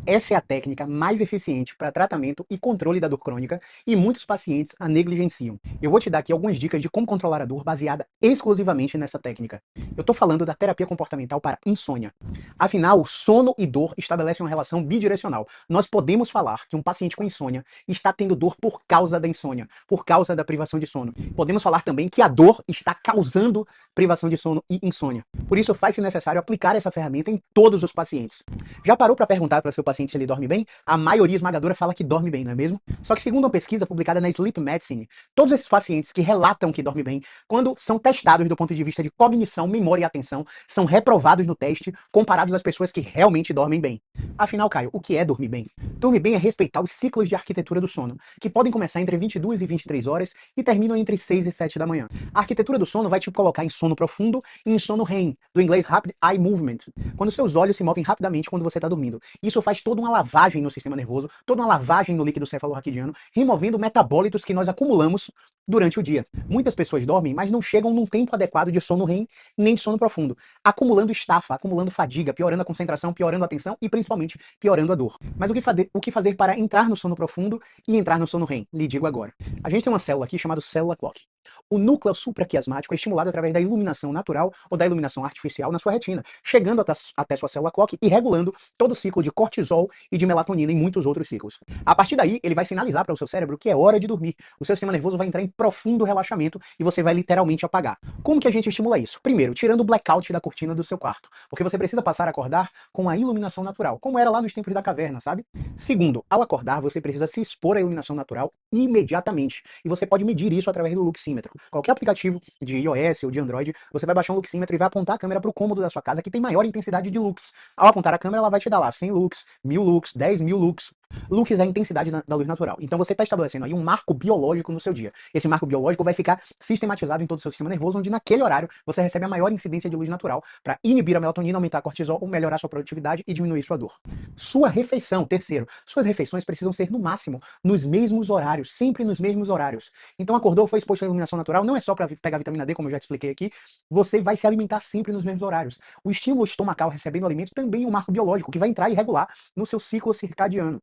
Essa é a técnica mais eficiente para tratamento e controle da dor crônica e muitos pacientes a negligenciam. Eu vou te dar aqui algumas dicas de como controlar a dor baseada exclusivamente nessa técnica. Eu estou falando da terapia comportamental para insônia. Afinal, sono e dor estabelecem uma relação bidirecional. Nós podemos falar que um paciente com insônia está tendo dor por causa da insônia, por causa da privação de sono. Podemos falar também que a dor está causando privação de sono e insônia. Por isso, faz-se necessário aplicar essa ferramenta em todos os pacientes. Já parou para perguntar para seu paciente se ele dorme bem? A maioria esmagadora fala que dorme bem, não é mesmo? Só que segundo uma pesquisa publicada na Sleep Medicine, todos esses pacientes que relatam que dormem bem, quando são testados do ponto de vista de cognição, memória e atenção, são reprovados no teste comparados às pessoas que realmente dormem bem. Afinal, Caio, o que é dormir bem? Dormir bem é respeitar os ciclos de arquitetura do sono, que podem começar entre 22 e 23 horas e terminam entre 6 e 7 da manhã. A arquitetura do sono vai te colocar em sono profundo e em sono REM, do inglês Rapid Eye Movement, quando seus olhos se movem rapidamente quando você está dormindo. Isso faz toda uma lavagem no sistema nervoso, toda uma lavagem no líquido cefalorraquidiano, removendo metabólitos que nós acumulamos durante o dia. Muitas pessoas dormem, mas não chegam num tempo adequado de sono REM nem de sono profundo, acumulando estafa, acumulando fadiga, piorando a concentração, piorando a atenção e principalmente piorando a dor. Mas o que fazer para entrar no sono profundo e entrar no sono REM? Lhe digo agora. A gente tem uma célula aqui chamada célula clock. O núcleo supraquiasmático é estimulado através da iluminação natural ou da iluminação artificial na sua retina, chegando até sua célula clock e regulando todo o ciclo de cortisol e de melatonina e muitos outros ciclos. A partir daí, ele vai sinalizar para o seu cérebro que é hora de dormir. O seu sistema nervoso vai entrar em profundo relaxamento e você vai literalmente apagar. Como que a gente estimula isso? Primeiro, tirando o blackout da cortina do seu quarto, porque você precisa passar a acordar com a iluminação natural, como era lá nos tempos da caverna, sabe? Segundo, ao acordar, você precisa se expor à iluminação natural imediatamente. E você pode medir isso através do luxímetro. Qualquer aplicativo de iOS ou de Android, você vai baixar um luxímetro e vai apontar a câmera para o cômodo da sua casa que tem maior intensidade de lux. Ao apontar a câmera, ela vai te dar lá 100 lux, 1000 lux, 10.000 lux. Lux é a intensidade da luz natural. Então você está estabelecendo aí um marco biológico no seu dia. Esse marco biológico vai ficar sistematizado em todo o seu sistema nervoso, onde naquele horário você recebe a maior incidência de luz natural para inibir a melatonina, aumentar a cortisol, melhorar sua produtividade e diminuir sua dor. Sua refeição, terceiro, suas refeições precisam ser no máximo nos mesmos horários, sempre nos mesmos horários. Então acordou, foi exposto à iluminação natural, não é só para pegar vitamina D, como eu já te expliquei aqui, você vai se alimentar sempre nos mesmos horários. O estímulo estomacal recebendo alimento também é um marco biológico que vai entrar e regular no seu ciclo circadiano.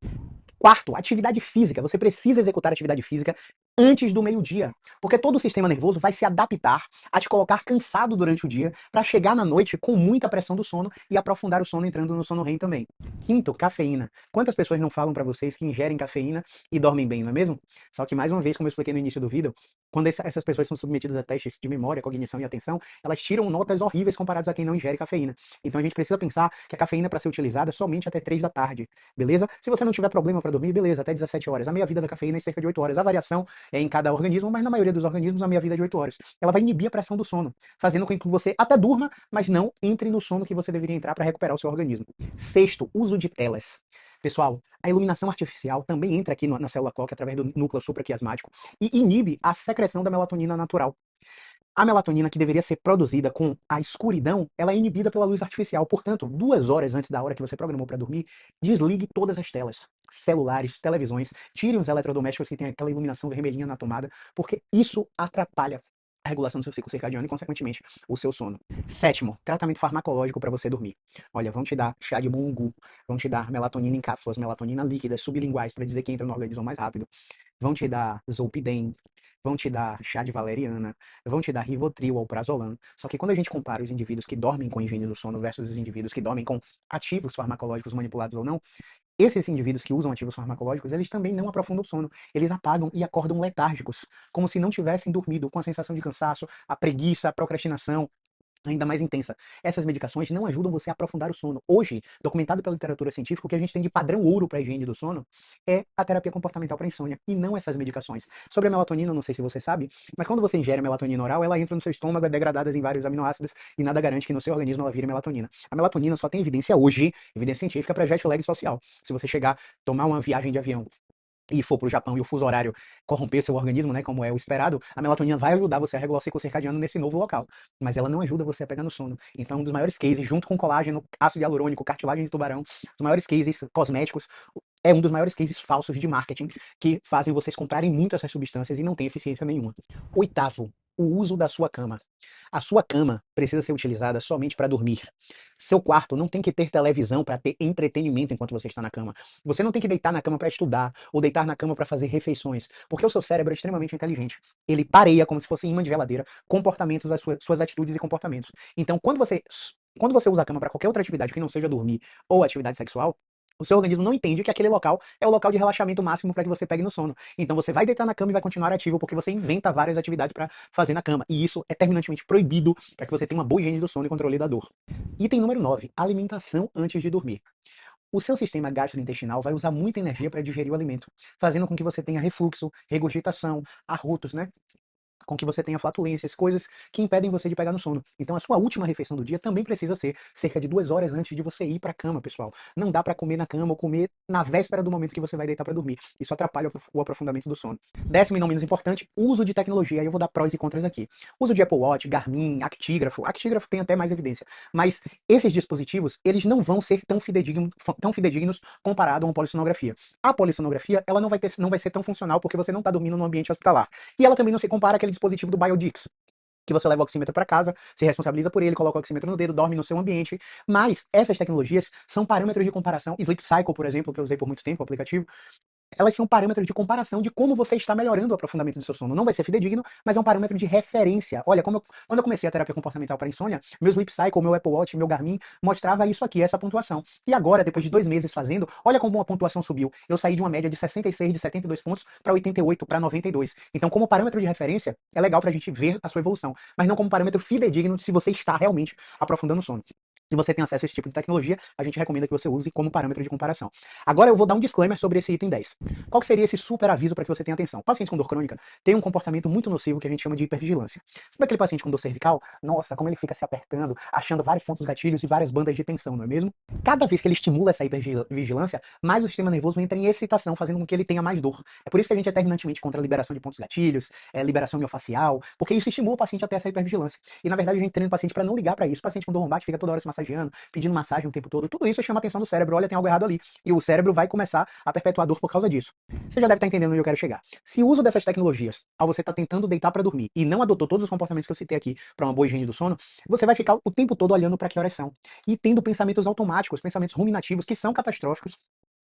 Quarto, atividade física. Você precisa executar atividade física antes do meio-dia, porque todo o sistema nervoso vai se adaptar a te colocar cansado durante o dia para chegar na noite com muita pressão do sono e aprofundar o sono entrando no sono REM também. Quinto, cafeína. Quantas pessoas não falam para vocês que ingerem cafeína e dormem bem, não é mesmo? Só que mais uma vez, como eu expliquei no início do vídeo, quando essas pessoas são submetidas a testes de memória, cognição e atenção, elas tiram notas horríveis comparadas a quem não ingere cafeína. Então a gente precisa pensar que a cafeína é para ser utilizada somente até 3 da tarde, beleza? Se você não tiver problema para dormir, beleza, até 17 horas. A meia-vida da cafeína é cerca de 8 horas. A variação é em cada organismo, mas na maioria dos organismos a meia-vida é de 8 horas. Ela vai inibir a pressão do sono, fazendo com que você até durma, mas não entre no sono que você deveria entrar para recuperar o seu organismo. Sexto, uso de telas. Pessoal, a iluminação artificial também entra aqui na célula clock através do núcleo supraquiasmático e inibe a secreção da melatonina natural. A melatonina, que deveria ser produzida com a escuridão, ela é inibida pela luz artificial. Portanto, 2 horas antes da hora que você programou para dormir, desligue todas as telas, celulares, televisões, tire os eletrodomésticos que têm aquela iluminação vermelhinha na tomada, porque isso atrapalha a regulação do seu ciclo circadiano e, consequentemente, o seu sono. Sétimo, tratamento farmacológico para você dormir. Olha, vão te dar chá de mongu, vão te dar melatonina em cápsulas, melatonina líquida, sublinguais, para dizer que entra no organismo mais rápido. Vão te dar zolpidem, vão te dar chá de valeriana, vão te dar Rivotril ou Prazolam. Só que quando a gente compara os indivíduos que dormem com higiene do sono versus os indivíduos que dormem com ativos farmacológicos manipulados ou não, esses indivíduos que usam ativos farmacológicos, eles também não aprofundam o sono. Eles apagam e acordam letárgicos, como se não tivessem dormido, com a sensação de cansaço, a preguiça, a procrastinação ainda mais intensa. Essas medicações não ajudam você a aprofundar o sono. Hoje, documentado pela literatura científica, o que a gente tem de padrão ouro para a higiene do sono é a terapia comportamental para insônia, e não essas medicações. Sobre a melatonina, não sei se você sabe, mas quando você ingere a melatonina oral, ela entra no seu estômago, é degradada em vários aminoácidos, e nada garante que no seu organismo ela vire melatonina. A melatonina só tem evidência hoje, evidência científica, para jet lag social. Se você chegar, tomar uma viagem de avião e for para o Japão e o fuso horário corromper seu organismo, né, como é o esperado, a melatonina vai ajudar você a regular o ciclo circadiano nesse novo local, mas ela não ajuda você a pegar no sono. Então, um dos maiores cases, junto com colágeno, ácido hialurônico, cartilagem de tubarão, os maiores cases cosméticos, é um dos maiores cases falsos de marketing que fazem vocês comprarem muito essas substâncias e não tem eficiência nenhuma. Oitavo, o uso da sua cama. A sua cama precisa ser utilizada somente para dormir. Seu quarto não tem que ter televisão para ter entretenimento enquanto você está na cama. Você não tem que deitar na cama para estudar ou deitar na cama para fazer refeições, porque o seu cérebro é extremamente inteligente. Ele pareia como se fosse imã de geladeira comportamentos, as suas atitudes e comportamentos. Então, quando você usa a cama para qualquer outra atividade que não seja dormir ou atividade sexual, o seu organismo não entende que aquele local é o local de relaxamento máximo para que você pegue no sono. Então você vai deitar na cama e vai continuar ativo porque você inventa várias atividades para fazer na cama. E isso é terminantemente proibido para que você tenha uma boa higiene do sono e controle da dor. Item número 9: alimentação antes de dormir. O seu sistema gastrointestinal vai usar muita energia para digerir o alimento, fazendo com que você tenha refluxo, regurgitação, arrotos, né? Com que você tenha flatulências, coisas que impedem você de pegar no sono. Então a sua última refeição do dia também precisa ser cerca de 2 horas antes de você ir para a cama, pessoal. Não dá para comer na cama ou comer na véspera do momento que você vai deitar para dormir. Isso atrapalha o aprofundamento do sono. Décimo e não menos importante, uso de tecnologia. Aí eu vou dar prós e contras aqui. Uso de Apple Watch, Garmin, Actígrafo. Actígrafo tem até mais evidência. Mas esses dispositivos, eles não vão ser tão fidedignos comparado a uma polissonografia. A polissonografia, ela não vai ser tão funcional porque você não está dormindo no ambiente hospitalar. E ela também não se compara àquele dispositivo do Biodix, que você leva o oxímetro para casa, se responsabiliza por ele, coloca o oxímetro no dedo, dorme no seu ambiente. Mas essas tecnologias são parâmetros de comparação. Sleep Cycle, por exemplo, que eu usei por muito tempo, o aplicativo, elas são parâmetros de comparação de como você está melhorando o aprofundamento do seu sono. Não vai ser fidedigno, mas é um parâmetro de referência. Olha, quando eu comecei a terapia comportamental para insônia, meu Sleep Cycle, meu Apple Watch, meu Garmin, mostrava isso aqui, essa pontuação. E agora, depois de 2 meses fazendo, olha como a pontuação subiu. Eu saí de uma média de 66, de 72 pontos, para 88, para 92. Então, como parâmetro de referência, é legal para a gente ver a sua evolução, mas não como parâmetro fidedigno de se você está realmente aprofundando o sono. Se você tem acesso a esse tipo de tecnologia, a gente recomenda que você use como parâmetro de comparação. Agora eu vou dar um disclaimer sobre esse item 10. Qual que seria esse super aviso para que você tenha atenção? Pacientes com dor crônica têm um comportamento muito nocivo que a gente chama de hipervigilância. Sabe aquele paciente com dor cervical? Nossa, como ele fica se apertando, achando vários pontos gatilhos e várias bandas de tensão, não é mesmo? Cada vez que ele estimula essa hipervigilância, mais o sistema nervoso entra em excitação, fazendo com que ele tenha mais dor. É por isso que a gente é terminantemente contra a liberação de pontos gatilhos, liberação miofascial, porque isso estimula o paciente a ter essa hipervigilância. E na verdade a gente treina o paciente para não ligar para isso. O paciente com dor lombar que fica toda hora se massageando, pedindo massagem o tempo todo, tudo isso chama a atenção do cérebro. Olha, tem algo errado ali. E o cérebro vai começar a perpetuar dor por causa disso. Você já deve estar entendendo onde eu quero chegar. Se o uso dessas tecnologias, ao você estar tentando deitar para dormir e não adotou todos os comportamentos que eu citei aqui para uma boa higiene do sono, você vai ficar o tempo todo olhando para que horas são e tendo pensamentos automáticos, pensamentos ruminativos que são catastróficos,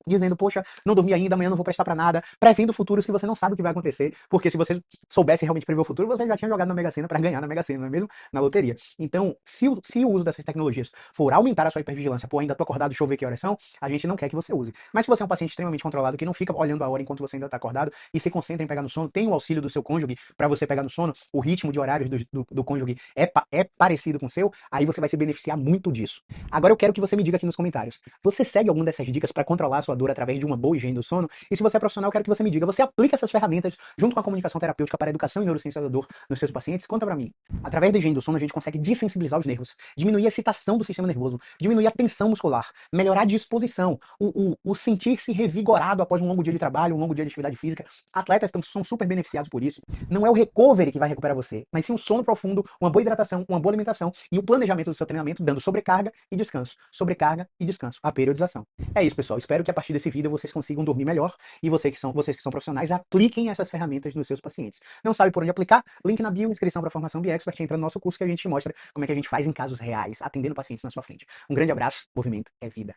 dizendo, poxa, não dormi ainda, amanhã não vou prestar pra nada, prevendo futuros que você não sabe o que vai acontecer, porque se você soubesse realmente prever o futuro, você já tinha jogado na Mega Sena pra ganhar na Mega Sena, não é mesmo? Na loteria. Então, se o uso dessas tecnologias for aumentar a sua hipervigilância, pô, ainda tô acordado, deixa eu ver que horas são, a gente não quer que você use. Mas se você é um paciente extremamente controlado, que não fica olhando a hora enquanto você ainda tá acordado e se concentra em pegar no sono, tem o auxílio do seu cônjuge pra você pegar no sono, o ritmo de horários do cônjuge é parecido com o seu, aí você vai se beneficiar muito disso. Agora eu quero que você me diga aqui nos comentários, você segue alguma dessas dicas pra controlar a sua dor através de uma boa higiene do sono? E se você é profissional, eu quero que você me diga, você aplica essas ferramentas junto com a comunicação terapêutica para a educação e neurociência da dor nos seus pacientes? Conta pra mim. Através da higiene do sono, a gente consegue dessensibilizar os nervos, diminuir a excitação do sistema nervoso, diminuir a tensão muscular, melhorar a disposição, o sentir-se revigorado após um longo dia de trabalho, um longo dia de atividade física. Atletas são super beneficiados por isso. Não é o recovery que vai recuperar você, mas sim um sono profundo, uma boa hidratação, uma boa alimentação e o planejamento do seu treinamento, dando sobrecarga e descanso. Sobrecarga e descanso. A periodização. É isso, pessoal. Espero que a partir desse vídeo vocês consigam dormir melhor e vocês que são profissionais, apliquem essas ferramentas nos seus pacientes. Não sabe por onde aplicar? Link na bio, inscrição para a formação BiExpert, entra no nosso curso que a gente mostra como é que a gente faz em casos reais, atendendo pacientes na sua frente. Um grande abraço, movimento é vida.